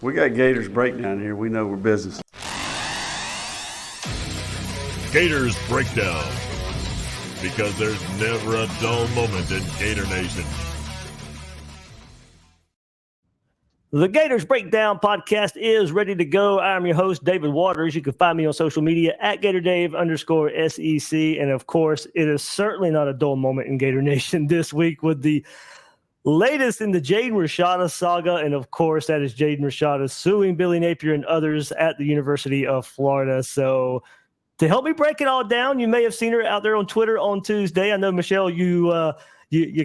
We got Gators Breakdown here. We know we're business. Gators Breakdown, because there's never a dull moment in Gator Nation. The Gators Breakdown podcast is ready to go. I'm your host, David Waters. You can find me on social media at GatorDave_SEC. And of course, it is certainly not a dull moment in Gator Nation this week with the latest in the Jaden Rashada saga. And of course, that is Jaden Rashada suing Billy Napier and others at the University of Florida. So to help me break it all down, you may have seen her out there on Twitter on Tuesday. I know, Michelle, you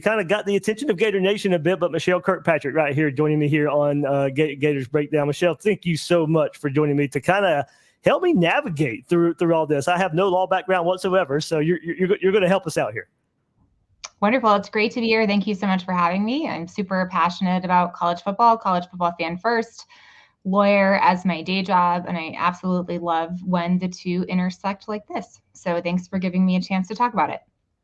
kind of got the attention of Gator Nation a bit, but Michelle Kirkpatrick right here joining me here on Gators Breakdown. Michelle, thank you so much for joining me to kind of help me navigate through all this. I have no law background whatsoever, so you're going to help us out here. Wonderful. It's great to be here. Thank you so much for having me. I'm super passionate about college football fan first, lawyer as my day job, and I absolutely love when the two intersect like this. So thanks for giving me a chance to talk about it.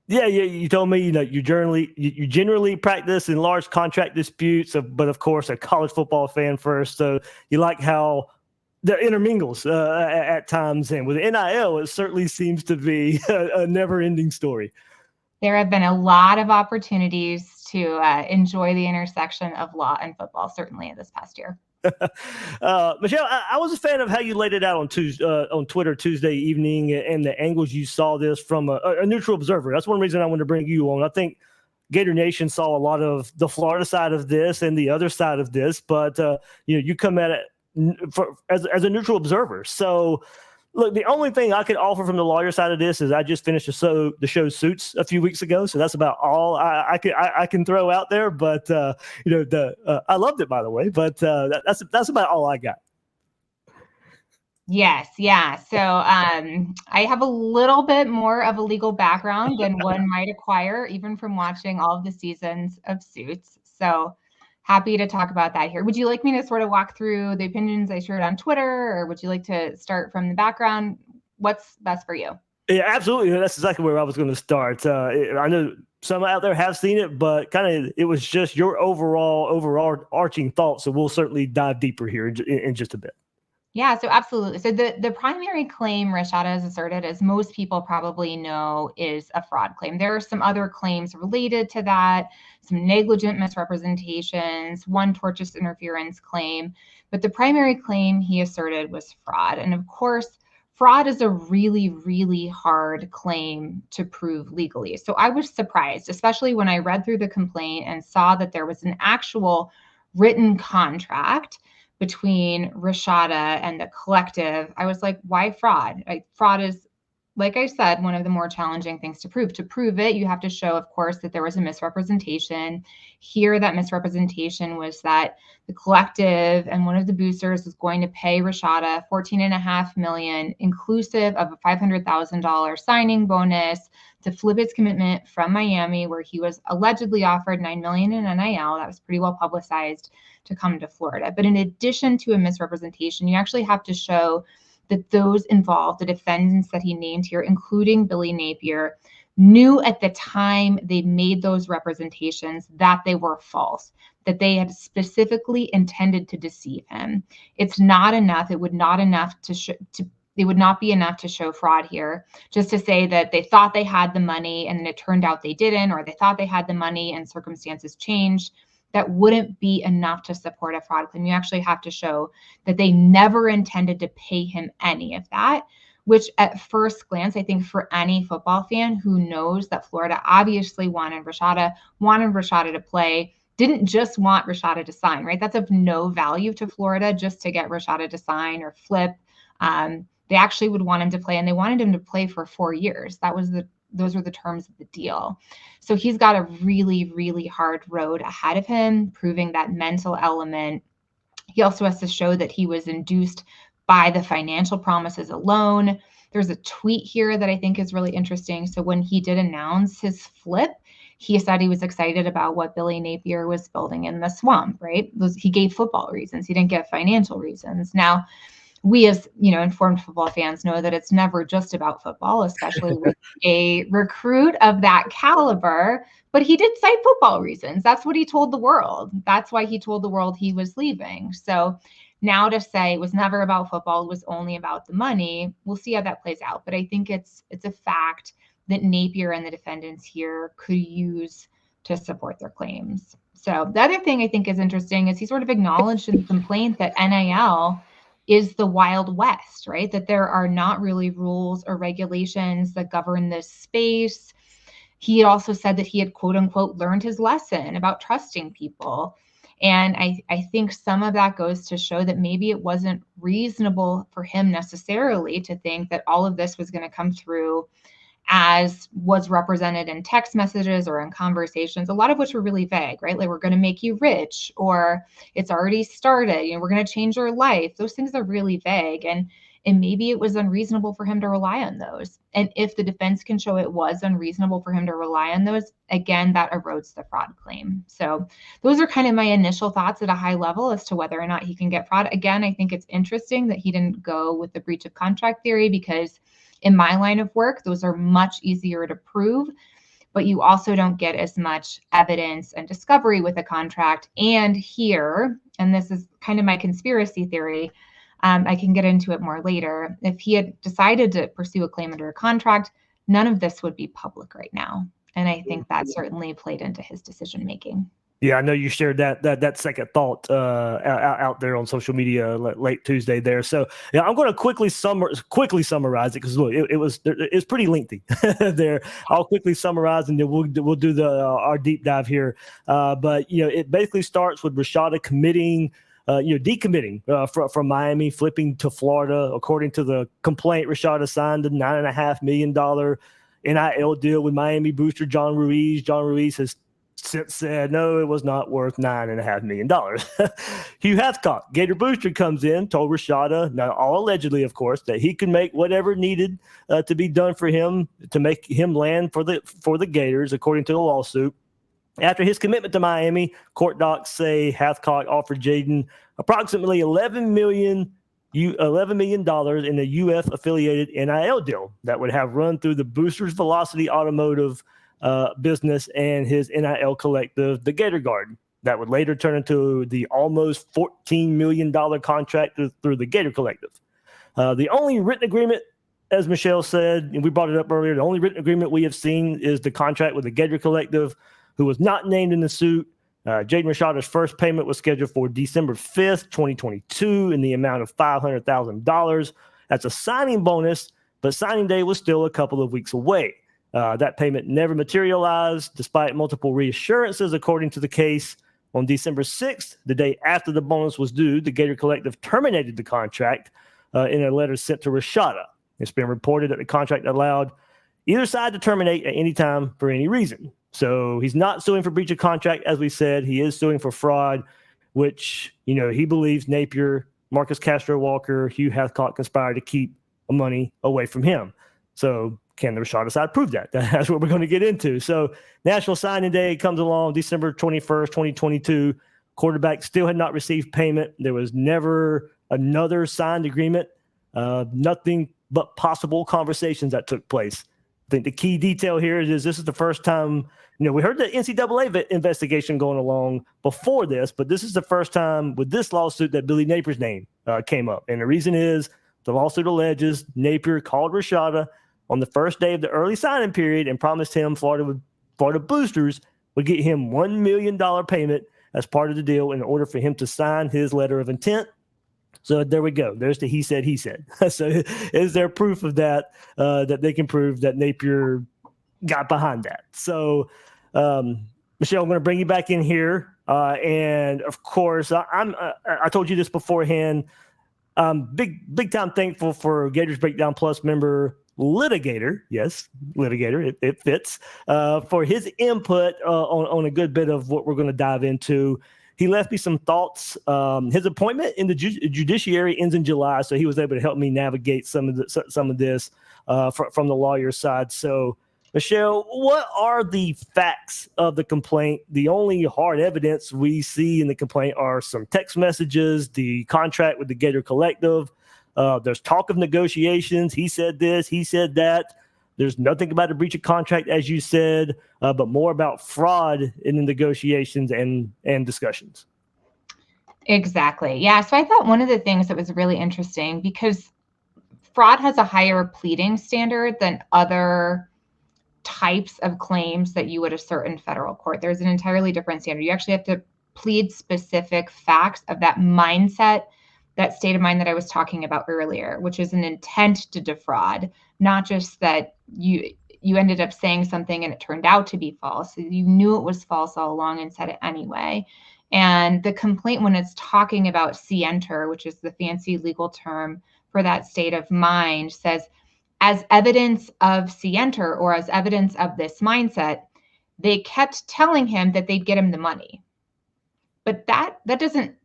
Yeah. You told me, you generally practice in large contract disputes, but of course, a college football fan first. So you like how that intermingles at times. And with NIL, it certainly seems to be a never-ending story. There have been a lot of opportunities to enjoy the intersection of law and football, certainly in this past year. Michelle, I was a fan of how you laid it out on Twitter Tuesday evening and the angles you saw this from a neutral observer. That's one reason I wanted to bring you on. I think Gator Nation saw a lot of the Florida side of this and the other side of this, but you come at it as a neutral observer. So, look, the only thing I could offer from the lawyer side of this is I just finished the show Suits a few weeks ago, so that's about all I can throw out there. But I loved it, by the way. But that's about all I got. Yes, yeah. So I have a little bit more of a legal background than one might acquire, even from watching all of the seasons of Suits. So happy to talk about that here. Would you like me to sort of walk through the opinions I shared on Twitter, or would you like to start from the background? What's best for you? Yeah, absolutely. That's exactly where I was going to start. I know some out there have seen it, but kind of it was just your overarching thoughts. So we'll certainly dive deeper here in just a bit. Yeah, so absolutely. So the primary claim Rashada has asserted, as most people probably know, is a fraud claim. There are some other claims related to that, some negligent misrepresentations, one tortious interference claim, but the primary claim he asserted was fraud. And of course, fraud is a really, really hard claim to prove legally. So I was surprised, especially when I read through the complaint and saw that there was an actual written contract between Rashada and the collective. I was like, why fraud? Fraud is, like I said, one of the more challenging things to prove. To prove it, you have to show, of course, that there was a misrepresentation. Here, that misrepresentation was that the collective and one of the boosters was going to pay Rashada $14.5 million, inclusive of a $500,000 signing bonus, to flip his commitment from Miami, where he was allegedly offered $9 million in NIL. That was pretty well publicized, to come to Florida. But in addition to a misrepresentation, you actually have to show that those involved, the defendants that he named here, including Billy Napier, knew at the time they made those representations that they were false, that they had specifically intended to deceive him. It's not enough. It would not be enough to show fraud here, just to say that they thought they had the money and it turned out they didn't, or they thought they had the money and circumstances changed. That wouldn't be enough to support a fraud claim. You actually have to show that they never intended to pay him any of that, which at first glance, I think for any football fan who knows that Florida obviously wanted Rashada to play, didn't just want Rashada to sign, right? That's of no value to Florida just to get Rashada to sign or flip. They actually would want him to play, and they wanted him to play for 4 years. Those were the terms of the deal. So he's got a really, really hard road ahead of him, proving that mental element. He also has to show that he was induced by the financial promises alone. There's a tweet here that I think is really interesting. So when he did announce his flip, he said he was excited about what Billy Napier was building in the swamp, right? He gave football reasons. He didn't give financial reasons. Now, we as informed football fans know that it's never just about football, especially with a recruit of that caliber. But he did cite football reasons. That's what he told the world. That's why he told the world he was leaving. So Now to say it was never about football, it was only about the money, we'll see how that plays out. But I think it's a fact that Napier and the defendants here could use to support their claims. So the other thing I think is interesting is he sort of acknowledged in the complaint that NIL is the Wild West, right? That there are not really rules or regulations that govern this space. He also said that he had, quote unquote, learned his lesson about trusting people. And I think some of that goes to show that maybe it wasn't reasonable for him necessarily to think that all of this was going to come through as was represented in text messages or in conversations, a lot of which were really vague, right? Like, we're going to make you rich, or it's already started, we're going to change your life. Those things are really vague. And maybe it was unreasonable for him to rely on those. And if the defense can show it was unreasonable for him to rely on those, again, that erodes the fraud claim. So those are kind of my initial thoughts at a high level as to whether or not he can get fraud. Again, I think it's interesting that he didn't go with the breach of contract theory, because in my line of work, those are much easier to prove, but you also don't get as much evidence and discovery with a contract. And here, and this is kind of my conspiracy theory, I can get into it more later. If he had decided to pursue a claim under a contract, none of this would be public right now. And I think that certainly played into his decision making. Yeah, I know you shared that second thought out there on social media late Tuesday there. So yeah, I'm going to quickly summarize it, because look, it's pretty lengthy there. I'll quickly summarize, and then we'll do our deep dive here. But it basically starts with Rashada decommitting from Miami, flipping to Florida. According to the complaint, Rashada signed a $9.5 million NIL deal with Miami booster John Ruiz. John Ruiz has since said, no, it was not worth $9.5 million. Hugh Hathcock, Gator booster, comes in, told Rashada, now all allegedly, of course, that he could make whatever needed to be done for him to make him land for the Gators, according to the lawsuit. After his commitment to Miami, court docs say Hathcock offered Jaden approximately $11 million in a UF-affiliated NIL deal that would have run through the Boosters Velocity Automotive business and his NIL collective, the Gator Guard, that would later turn into the almost $14 million contract through the Gator Collective. The only written agreement, as Michelle said, and we brought it up earlier, the only written agreement we have seen is the contract with the Gator Collective, who was not named in the suit. Jaden Rashada's first payment was scheduled for December 5th, 2022, in the amount of $500,000. That's a signing bonus, but signing day was still a couple of weeks away. That payment never materialized, despite multiple reassurances, according to the case. On December 6th, the day after the bonus was due, the Gator Collective terminated the contract in a letter sent to Rashada. It's been reported that the contract allowed either side to terminate at any time for any reason. So he's not suing for breach of contract, as we said. He is suing for fraud, which, he believes Napier, Marcus Castro Walker, Hugh Hathcock conspired to keep money away from him. So can the Rashada side prove that? That's what we're going to get into. So National Signing Day comes along December 21st, 2022. Quarterback still had not received payment. There was never another signed agreement. Nothing but possible conversations that took place. I think the key detail here is this is the first time, we heard the NCAA investigation going along before this, but this is the first time with this lawsuit that Billy Napier's name came up. And the reason is the lawsuit alleges Napier called Rashada on the first day of the early signing period and promised him Florida boosters would get him $1 million payment as part of the deal in order for him to sign his letter of intent. So there we go. There's the he said. So is there proof of that, that they can prove that Napier got behind that? So, Michelle, I'm going to bring you back in here. And of course, I told you this beforehand. Big time thankful for Gators Breakdown Plus member Litigator. Yes, Litigator. It fits for his input on a good bit of what we're going to dive into. He left me some thoughts. His appointment in the judiciary ends in July, so he was able to help me navigate some of this from the lawyer's side. So, Michelle, what are the facts of the complaint? The only hard evidence we see in the complaint are some text messages, the contract with the Gator Collective. There's talk of negotiations. He said this, he said that. There's nothing about a breach of contract, as you said, but more about fraud in the negotiations and discussions. Exactly. Yeah. So I thought one of the things that was really interesting, because fraud has a higher pleading standard than other types of claims that you would assert in federal court. There's an entirely different standard. You actually have to plead specific facts of that mindset, that state of mind that I was talking about earlier, which is an intent to defraud, not just that you ended up saying something and it turned out to be false. So you knew it was false all along and said it anyway. And the complaint, when it's talking about scienter, which is the fancy legal term for that state of mind, says, as evidence of scienter, or as evidence of this mindset, they kept telling him that they'd get him the money. But that doesn't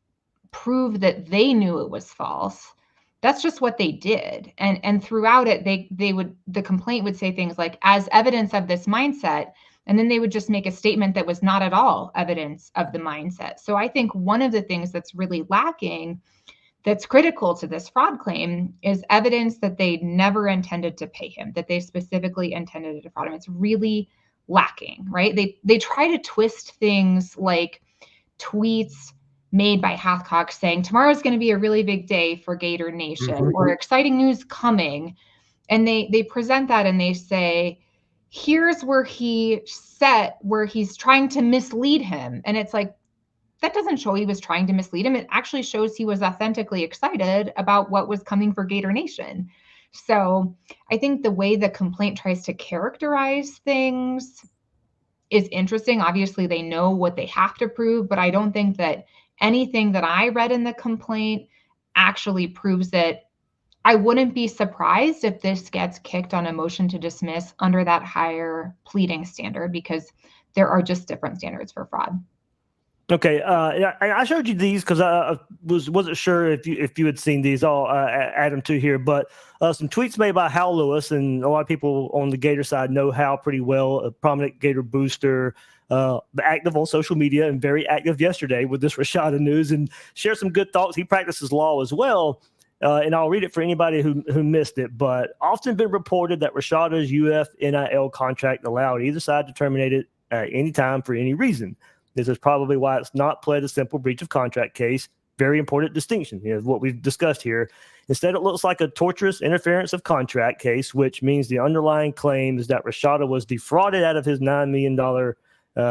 prove that they knew it was false. That's just what they did. And throughout it, the complaint would say things like, as evidence of this mindset, and then they would just make a statement that was not at all evidence of the mindset. So I think one of the things that's really lacking, that's critical to this fraud claim, is evidence that they never intended to pay him, that they specifically intended to defraud him. It's really lacking, right? They try to twist things like tweets made by Hathcock saying, tomorrow's going to be a really big day for Gator Nation, or exciting news coming. And they present that and they say, here's where he's trying to mislead him. And it's like, that doesn't show he was trying to mislead him. It actually shows he was authentically excited about what was coming for Gator Nation. So I think the way the complaint tries to characterize things is interesting. Obviously, they know what they have to prove, but I don't think that anything that I read in the complaint actually proves it. I wouldn't be surprised if this gets kicked on a motion to dismiss under that higher pleading standard, because there are just different standards for fraud. Okay, I showed you these because I wasn't sure if you had seen these. I'll add them to here, but some tweets made by Hal Lewis, and a lot of people on the Gator side know Hal pretty well, a prominent Gator booster, active on social media and very active yesterday with this Rashada news, and share some good thoughts. He practices law as well, and I'll read it for anybody who missed it. But often been reported that Rashada's UF NIL contract allowed either side to terminate it at any time for any reason. This is probably why it's not pled a simple breach of contract case. Very important distinction, what we've discussed here. Instead, it looks like a tortious interference of contract case, which means the underlying claim is that Rashada was defrauded out of his $9 million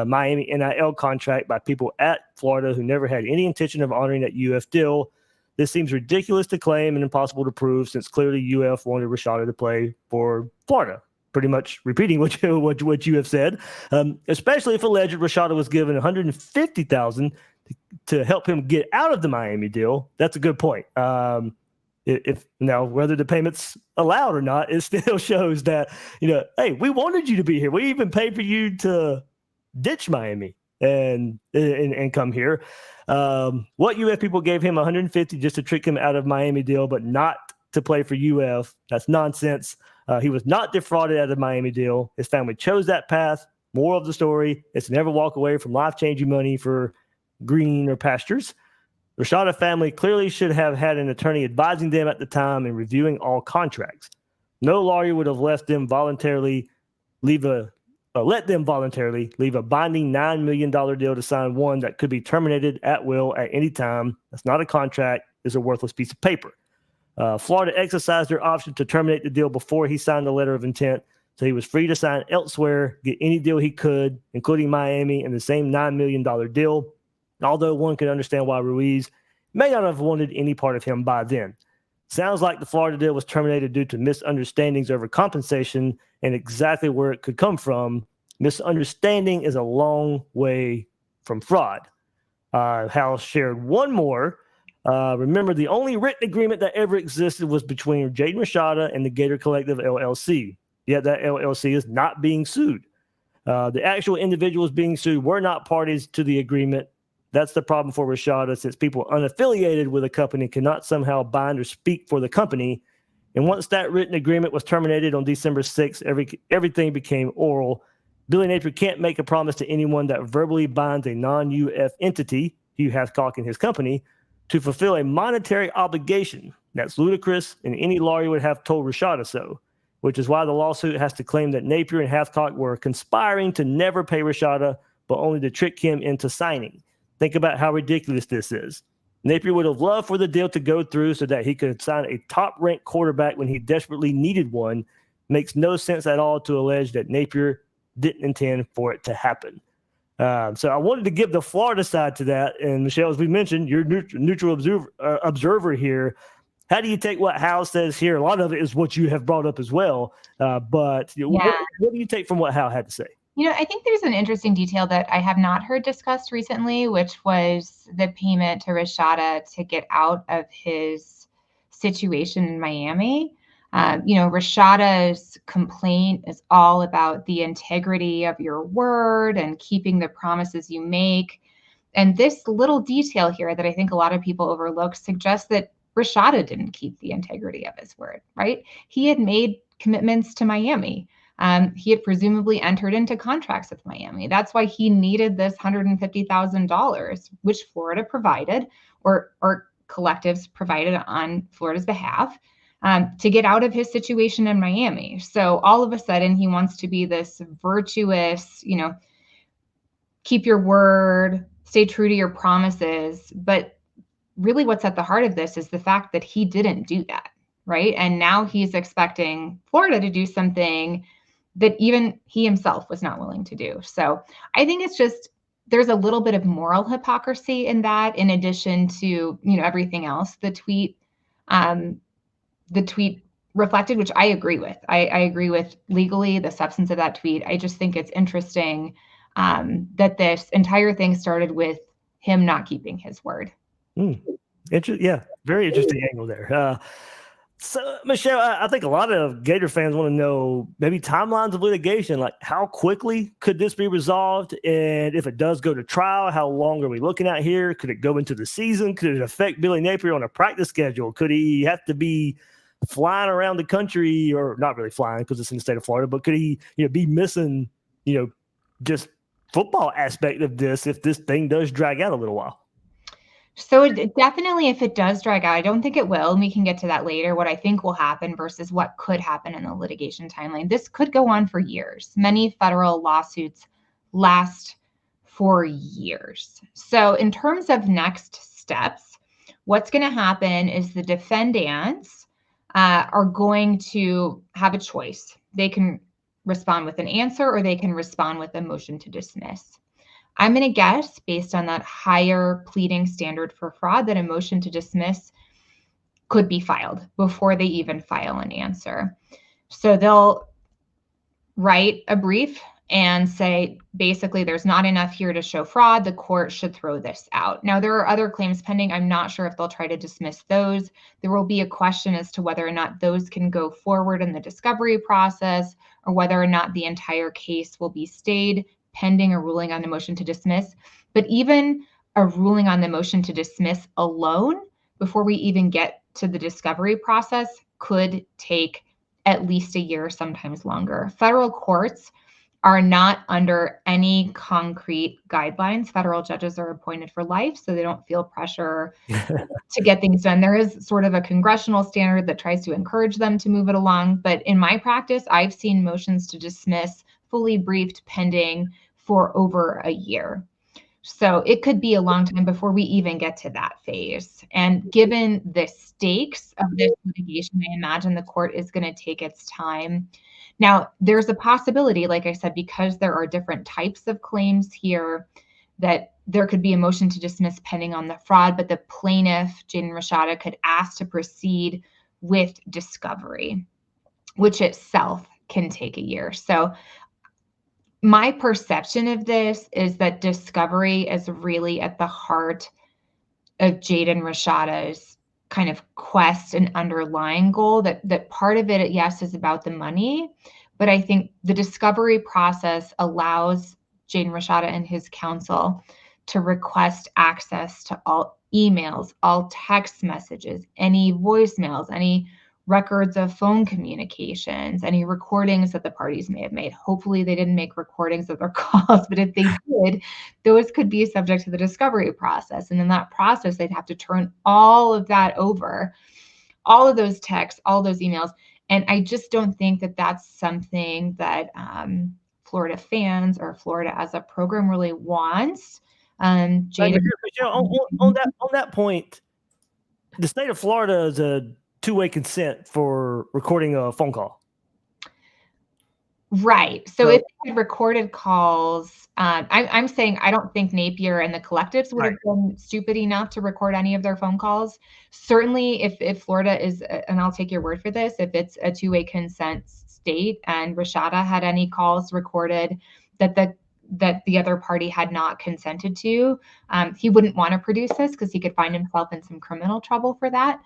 Miami NIL contract by people at Florida who never had any intention of honoring that UF deal. This seems ridiculous to claim and impossible to prove, since clearly UF wanted Rashada to play for Florida. Pretty much repeating what you have said, especially if alleged Rashada was given $150,000 to help him get out of the Miami deal. That's a good point. If now whether the payment's allowed or not, it still shows that, hey, we wanted you to be here. We even paid for you to ditch Miami and come here. What UF people gave him $150 just to trick him out of Miami deal, but not to play for UF. That's nonsense. He was not defrauded out of the Miami deal. His family chose that path. Moral of the story, it's never walk away from life-changing money for greener pastures. Rashada family clearly should have had an attorney advising them at the time and reviewing all contracts. No lawyer would have let them voluntarily leave a binding $9 million deal to sign one that could be terminated at will at any time. That's not a contract. It's a worthless piece of paper. Florida exercised their option to terminate the deal before he signed the letter of intent, so he was free to sign elsewhere, get any deal he could, including Miami, and the same $9 million deal, although one can understand why Ruiz may not have wanted any part of him by then. Sounds like the Florida deal was terminated due to misunderstandings over compensation and exactly where it could come from. Misunderstanding is a long way from fraud. Hal shared one more. Remember, the only written agreement that ever existed was between Jaden Rashada and the Gator Collective LLC. Yet that LLC is not being sued. The actual individuals being sued were not parties to the agreement. That's the problem for Rashada, since people unaffiliated with a company cannot somehow bind or speak for the company. And once that written agreement was terminated on December 6th, everything became oral. Billy Napier can't make a promise to anyone that verbally binds a non-UF entity, Hugh Hathcock and his company, to fulfill a monetary obligation. That's ludicrous, and any lawyer would have told Rashada so, which is why the lawsuit has to claim that Napier and Hathcock were conspiring to never pay Rashada, but only to trick him into signing. Think about how ridiculous this is. Napier would have loved for the deal to go through so that he could sign a top-ranked quarterback when he desperately needed one. Makes no sense at all to allege that Napier didn't intend for it to happen. So I wanted to give the Florida side to that. And Michelle, as we mentioned, you're neutral observer here. How do you take what Hal says here? A lot of it is what you have brought up as well. But what do you take from what Hal had to say? I think there's an interesting detail that I have not heard discussed recently, which was the payment to Rashada to get out of his situation in Miami. Rashada's complaint is all about the integrity of your word and keeping the promises you make. And this little detail here that I think a lot of people overlook suggests that Rashada didn't keep the integrity of his word, right? He had made commitments to Miami. He had presumably entered into contracts with Miami. That's why he needed this $150,000, which Florida provided, or collectives provided on Florida's behalf, to get out of his situation in Miami. So all of a sudden, he wants to be this virtuous, keep your word, stay true to your promises. But really what's at the heart of this is the fact that he didn't do that, right? And now he's expecting Florida to do something that even he himself was not willing to do. So I think it's just, there's a little bit of moral hypocrisy in that, in addition to, everything else the tweet reflected, which I agree with. I agree with legally the substance of that tweet. I just think it's interesting that this entire thing started with him not keeping his word. Yeah, very interesting angle there. So, Michelle, I think a lot of Gator fans want to know maybe timelines of litigation, like how quickly could this be resolved? And if it does go to trial, how long are we looking at here? Could it go into the season? Could it affect Billy Napier on a practice schedule? Could he have to be flying around the country, or not really flying because it's in the state of Florida, but could he be missing, just football aspect of this if this thing does drag out a little while? So definitely, if it does drag out, I don't think it will, and we can get to that later, what I think will happen versus what could happen in the litigation timeline. This could go on for years. Many federal lawsuits last for years. So in terms of next steps, what's going to happen is the defendants are going to have a choice. They can respond with an answer, or they can respond with a motion to dismiss. I'm going to guess, based on that higher pleading standard for fraud, that a motion to dismiss could be filed before they even file an answer. So they'll write a brief and say, basically, there's not enough here to show fraud. The court should throw this out. Now, there are other claims pending. I'm not sure if they'll try to dismiss those. There will be a question as to whether or not those can go forward in the discovery process, or whether or not the entire case will be stayed pending a ruling on the motion to dismiss. But even a ruling on the motion to dismiss alone, before we even get to the discovery process, could take at least a year, sometimes longer. Federal courts are not under any concrete guidelines. Federal judges are appointed for life, so they don't feel pressure to get things done. There is sort of a congressional standard that tries to encourage them to move it along. But in my practice, I've seen motions to dismiss fully briefed pending for over a year. So it could be a long time before we even get to that phase. And given the stakes of this litigation, I imagine the court is going to take its time. Now, there's a possibility, like I said, because there are different types of claims here, that there could be a motion to dismiss pending on the fraud, but the plaintiff, Jaden Rashada, could ask to proceed with discovery, which itself can take a year. So my perception of this is that discovery is really at the heart of Jaden Rashada's kind of quest and underlying goal. That part of it, yes, is about the money, but I think the discovery process allows Jaden Rashada and his counsel to request access to all emails, all text messages, any voicemails, any records of phone communications, any recordings that the parties may have made. Hopefully they didn't make recordings of their calls, but if they did, those could be subject to the discovery process. And in that process, they'd have to turn all of that over, all of those texts, all those emails. And I just don't think that that's something that Florida fans or Florida as a program really wants. Jaden, on that point, the state of Florida is a two-way consent for recording a phone call. right. So if they had recorded calls, I'm saying I don't think Napier and the collectives would have been stupid enough to record any of their phone calls. Certainly, if Florida is, and I'll take your word for this, if it's a two-way consent state and Rashada had any calls recorded that the other party had not consented to, he wouldn't want to produce this because he could find himself in some criminal trouble for that.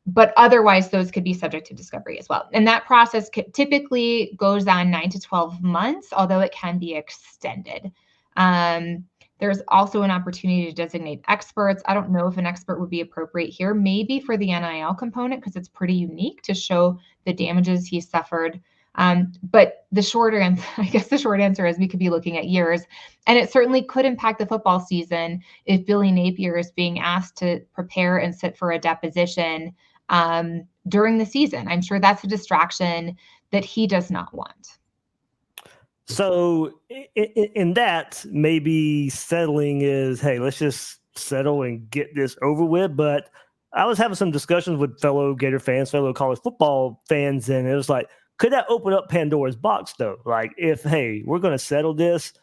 But otherwise, those could be subject to discovery as well. And that process typically goes on 9 to 12 months, although it can be extended. There's also an opportunity to designate experts. I don't know if an expert would be appropriate here, maybe for the NIL component, because it's pretty unique to show the damages he suffered. But the short answer is we could be looking at years, and it certainly could impact the football season if Billy Napier is being asked to prepare and sit for a deposition during the season. I'm sure that's a distraction that he does not want. So in that, maybe settling is, hey, let's just settle and get this over with. But I was having some discussions with fellow Gator fans, fellow college football fans, and it was like, could that open up Pandora's box, though? Like, if, hey, we're going to settle this,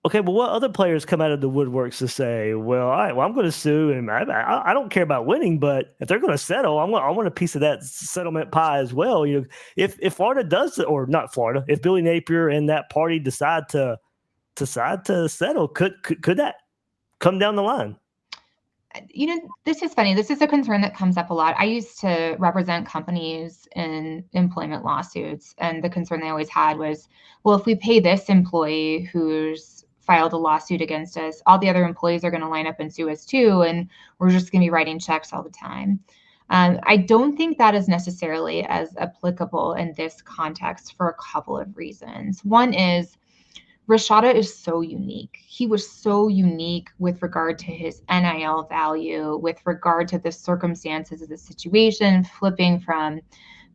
okay, but what other players come out of the woodworks to say, well, all right, well, I'm going to sue, and I don't care about winning, but if they're going to settle, I want a piece of that settlement pie as well. You know, if Florida does, or not Florida, if Billy Napier and that party decide to settle, could that come down the line? You know, this is funny. This is a concern that comes up a lot. I used to represent companies in employment lawsuits, and the concern they always had was, well, if we pay this employee who's filed a lawsuit against us, all the other employees are going to line up and sue us too, and we're just going to be writing checks all the time. I don't think that is necessarily as applicable in this context for a couple of reasons. One is, Rashada is so unique. He was so unique with regard to his NIL value, with regard to the circumstances of the situation, flipping from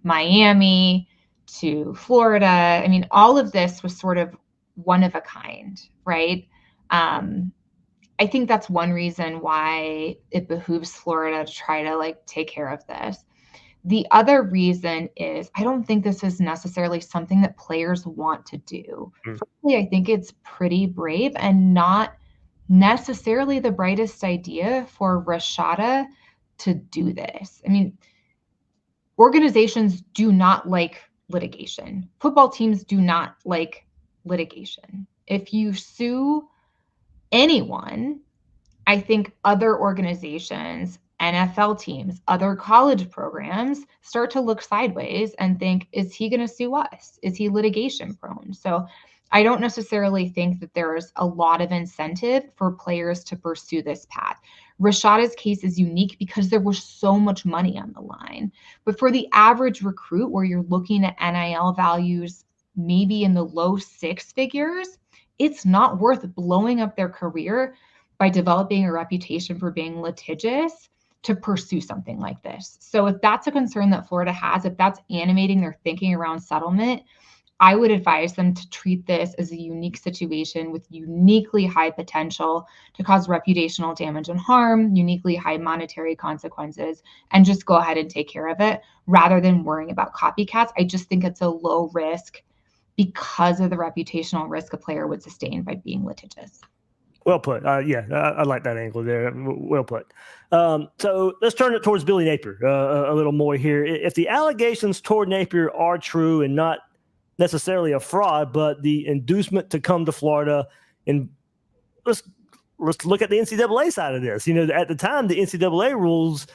Miami to Florida. I mean, all of this was sort of one of a kind, right? I think that's one reason why it behooves Florida to try to take care of this. The other reason is I don't think this is necessarily something that players want to do. Frankly, I think it's pretty brave and not necessarily the brightest idea for Rashada to do this. I mean, organizations do not like litigation. Football teams do not like litigation. If you sue anyone, I think other organizations, NFL teams, other college programs start to look sideways and think, is he going to sue us? Is he litigation prone? So I don't necessarily think that there's a lot of incentive for players to pursue this path. Rashada's case is unique because there was so much money on the line. But for the average recruit, where you're looking at NIL values maybe in the low six figures, it's not worth blowing up their career by developing a reputation for being litigious to pursue something like this. So if that's a concern that Florida has, if that's animating their thinking around settlement, I would advise them to treat this as a unique situation with uniquely high potential to cause reputational damage and harm, uniquely high monetary consequences, and just go ahead and take care of it rather than worrying about copycats. I just think it's a low risk because of the reputational risk a player would sustain by being litigious. Well put. I like that angle there. Well put. So let's turn it towards Billy Napier a little more here. If the allegations toward Napier are true and not necessarily a fraud, but the inducement to come to Florida, and let's look at the NCAA side of this. You know, at the time, the NCAA rules,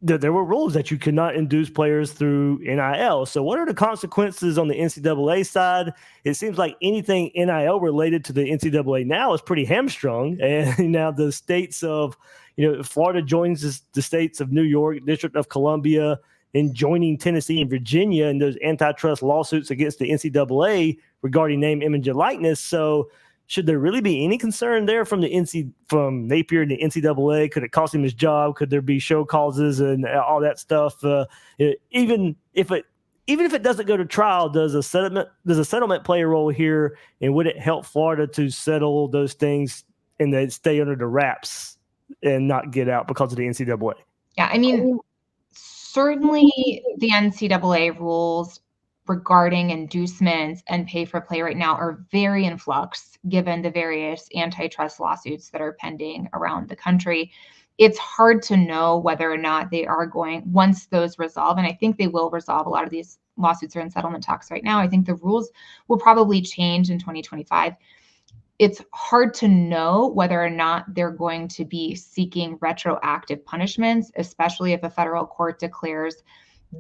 there were rules that you could not induce players through NIL. So what are the consequences on the NCAA side? It seems like anything NIL related to the NCAA now is pretty hamstrung. And now the states of, Florida joins the states of New York, District of Columbia, and joining Tennessee and Virginia in those antitrust lawsuits against the NCAA regarding name, image, and likeness. So should there really be any concern there from Napier and the NCAA? Could it cost him his job? Could there be show causes and all that stuff? Even if even if it doesn't go to trial, does a settlement play a role here, and would it help Florida to settle those things and they stay under the wraps and not get out because of the NCAA? Yeah, I mean, certainly the NCAA rules regarding inducements and pay for play right now are very in flux, given the various antitrust lawsuits that are pending around the country. It's hard to know whether or not they are going, once those resolve, and I think they will resolve. A lot of these lawsuits are in settlement talks right now. I think the rules will probably change in 2025. It's hard to know whether or not they're going to be seeking retroactive punishments, especially if a federal court declares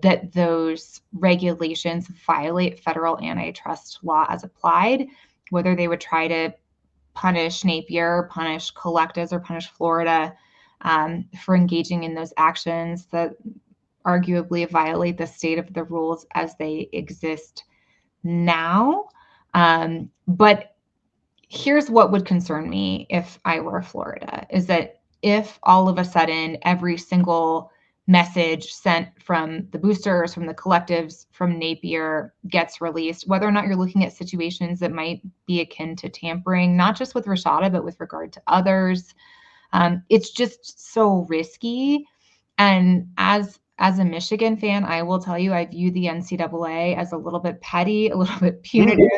that those regulations violate federal antitrust law as applied, whether they would try to punish Napier, punish collectives, or punish Florida for engaging in those actions that arguably violate the state of the rules as they exist now. But here's what would concern me if I were Florida, is that if all of a sudden every single message sent from the boosters, from the collectives, from Napier gets released, whether or not you're looking at situations that might be akin to tampering, not just with Rashada, but with regard to others, it's just so risky. And as a Michigan fan, I will tell you, I view the NCAA as a little bit petty, a little bit punitive,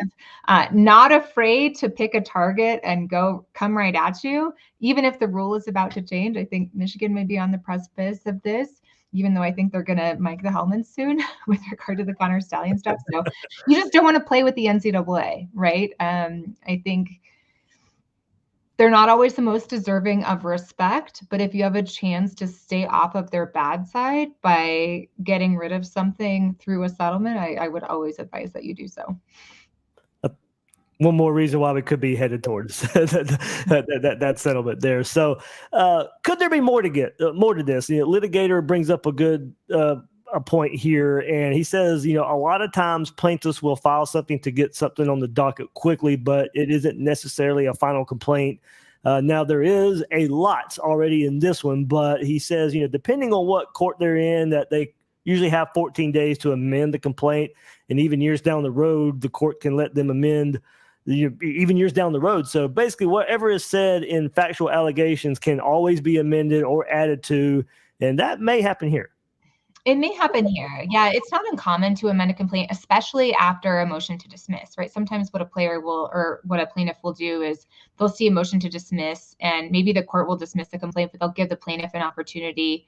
not afraid to pick a target and come right at you. Even if the rule is about to change, I think Michigan may be on the precipice of this, even though I think they're going to mic the helmets soon with regard to the Connor Stallion stuff. So you just don't want to play with the NCAA, right? I think they're not always the most deserving of respect, but if you have a chance to stay off of their bad side by getting rid of something through a settlement, I would always advise that you do so. One more reason why we could be headed towards that settlement there. So could there be more to this? Litigator brings up a good a point here, and he says, a lot of times plaintiffs will file something to get something on the docket quickly, but it isn't necessarily a final complaint. Now, there is a lot already in this one, but he says, depending on what court they're in, that they usually have 14 days to amend the complaint, and even years down the road, the court can let them amend even years down the road. So basically, whatever is said in factual allegations can always be amended or added to, and that may happen here. It may happen here. Yeah, it's not uncommon to amend a complaint, especially after a motion to dismiss, right? Sometimes what a plaintiff will do is they'll see a motion to dismiss, and maybe the court will dismiss the complaint, but they'll give the plaintiff an opportunity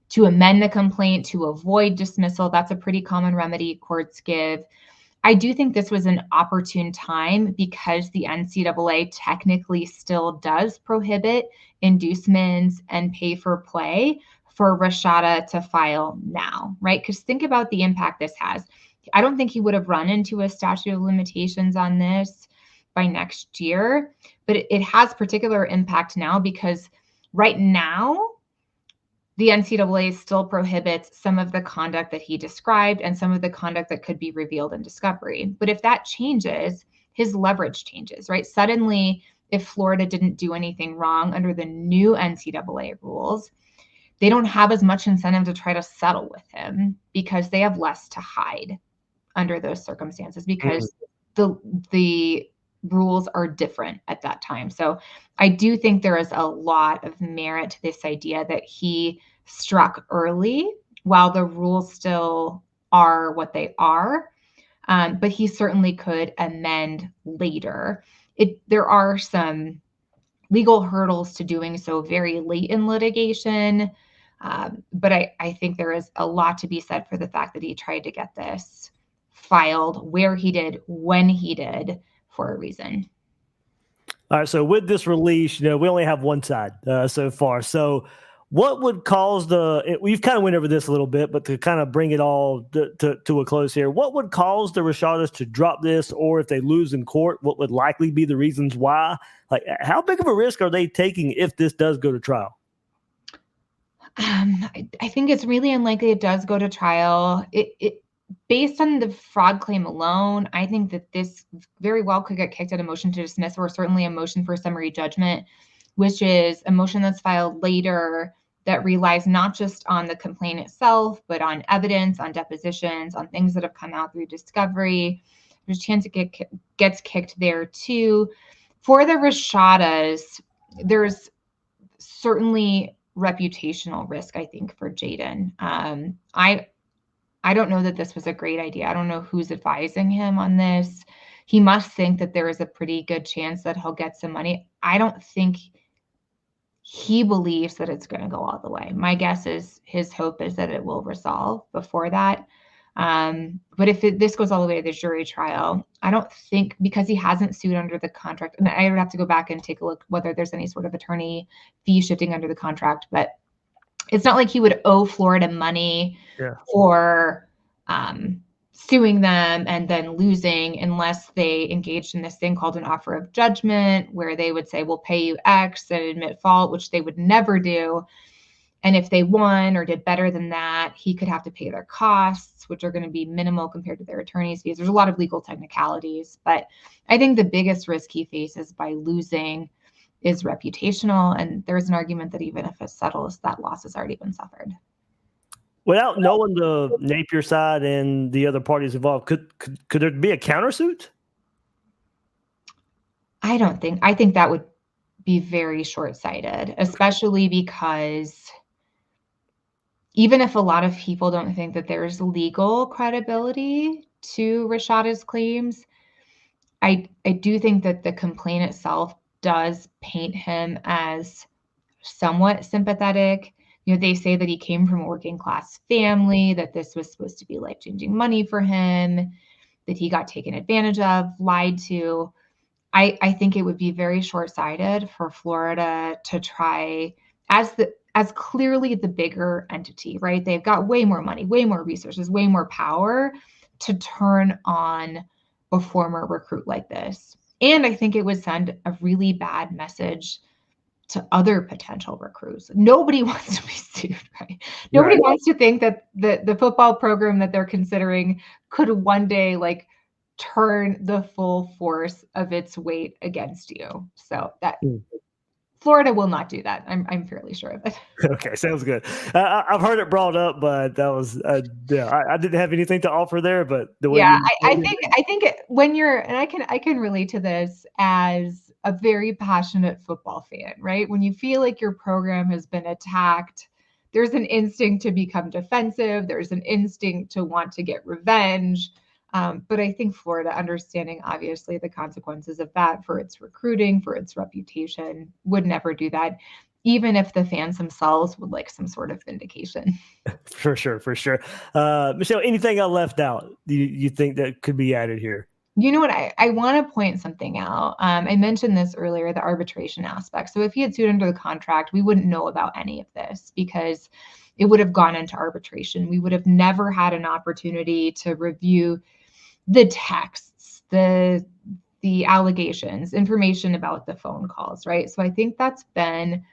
to amend the complaint to avoid dismissal. That's a pretty common remedy courts give. I do think this was an opportune time because the NCAA technically still does prohibit inducements and pay for play for Rashada to file now, right? Because think about the impact this has. I don't think he would have run into a statute of limitations on this by next year, but it has particular impact now because right now, the NCAA still prohibits some of the conduct that he described and some of the conduct that could be revealed in discovery. But if that changes, his leverage changes, right? Suddenly, if Florida didn't do anything wrong under the new NCAA rules, they don't have as much incentive to try to settle with him because they have less to hide under those circumstances because the rules are different at that time. So I do think there is a lot of merit to this idea that he struck early while the rules still are what they are. But he certainly could amend later. There are some legal hurdles to doing so very late in litigation. But I think there is a lot to be said for the fact that he tried to get this filed where he did, when he did, for a reason. All right. So with this release, we only have one side so far. So what would cause we've kind of went over this a little bit, but to kind of bring it all to a close here, what would cause the Rashadas to drop this, or if they lose in court, what would likely be the reasons why? Like, how big of a risk are they taking if this does go to trial? I think it's really unlikely it does go to trial. Based on the fraud claim alone, I think that this very well could get kicked at a motion to dismiss, or certainly a motion for summary judgment, which is a motion that's filed later that relies not just on the complaint itself, but on evidence, on depositions, on things that have come out through discovery. There's a chance it gets kicked there too. For the Rashadas, there's certainly reputational risk, I think, for Jaden. I don't know that this was a great idea. I don't know who's advising him on this. He must think that there is a pretty good chance that he'll get some money. I don't think he believes that it's going to go all the way. My guess is his hope is that it will resolve before that. But if this goes all the way to the jury trial, I don't think, because he hasn't sued under the contract, and I would have to go back and take a look whether there's any sort of attorney fee shifting under the contract, but it's not like he would owe Florida money for suing them and then losing, unless they engaged in this thing called an offer of judgment, where they would say, we'll pay you X and admit fault, which they would never do. And if they won or did better than that, he could have to pay their costs, which are going to be minimal compared to their attorney's fees. There's a lot of legal technicalities, but I think the biggest risk he faces by losing is reputational. And there's an argument that even if it settles, that loss has already been suffered. Without knowing the Napier side and the other parties involved, could there be a countersuit? I think that would be very short-sighted, especially because even if a lot of people don't think that there's legal credibility to Rashada's claims, I do think that the complaint itself does paint him as somewhat sympathetic. They say that he came from a working class family, that this was supposed to be life-changing money for him, that he got taken advantage of, lied to. I think it would be very short-sighted for Florida to try, as clearly the bigger entity, right? They've got way more money, way more resources, way more power, to turn on a former recruit like this. And I think it would send a really bad message to other potential recruits. Nobody wants to be sued, right? Nobody wants to think that the football program that they're considering could one day turn the full force of its weight against you. So that Florida will not do that. I'm fairly sure of it. Okay, sounds good. I've heard it brought up, but that was I didn't have anything to offer there. But the way I think when you're, and I can relate to this as a very passionate football fan, right? When you feel like your program has been attacked, there's an instinct to become defensive. There's an instinct to want to get revenge. But I think Florida, understanding obviously the consequences of that for its recruiting, for its reputation, would never do that, even if the fans themselves would like some sort of vindication. For sure. Michelle, anything I left out you think that could be added here? You know what? I want to point something out. I mentioned this earlier, the arbitration aspect. So if he had sued under the contract, we wouldn't know about any of this because it would have gone into arbitration. We would have never had an opportunity to review the texts, the allegations, information about the phone calls, right? So I think that's been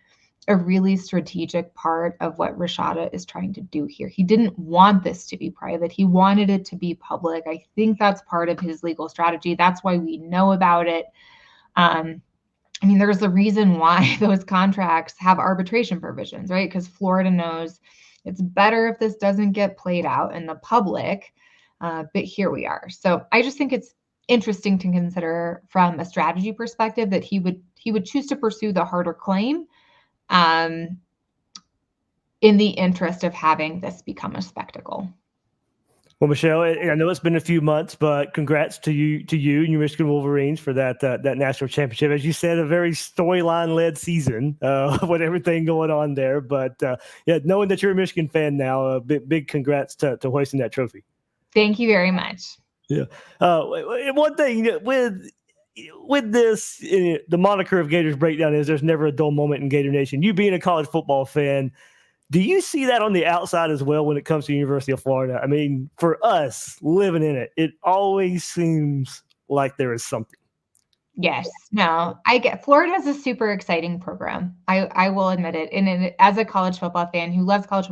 a really strategic part of what Rashada is trying to do here. He didn't want this to be private. He wanted it to be public. I think that's part of his legal strategy. That's why we know about it. There's a reason why those contracts have arbitration provisions, right? Because Florida knows it's better if this doesn't get played out in the public. But here we are. So I just think it's interesting to consider from a strategy perspective that he would choose to pursue the harder claim in the interest of having this become a spectacle. Well, Michelle, I know it's been a few months, but congrats to you and your Michigan Wolverines for that national championship. As you said, a very storyline-led season with everything going on there. But knowing that you're a Michigan fan now, a big congrats to hoisting that trophy. Thank you very much. Yeah. One thing with this, the moniker of Gators Breakdown is there's never a dull moment in Gator Nation. You being a college football fan, do you see that on the outside as well when it comes to the University of Florida? For us living in it, it always seems like there is something. Yes. No, I get Florida is a super exciting program. I will admit it. And as a college football fan who loves college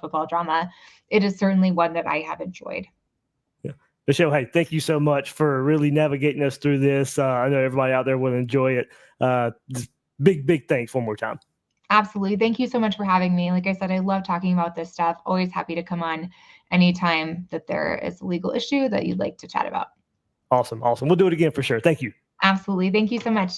football drama, it is certainly one that I have enjoyed. Yeah. Michelle, hey, thank you so much for really navigating us through this. I know everybody out there will enjoy it. Just big thanks one more time. Absolutely. Thank you so much for having me. Like I said, I love talking about this stuff. Always happy to come on anytime that there is a legal issue that you'd like to chat about. Awesome. We'll do it again for sure. Thank you. Absolutely. Thank you so much.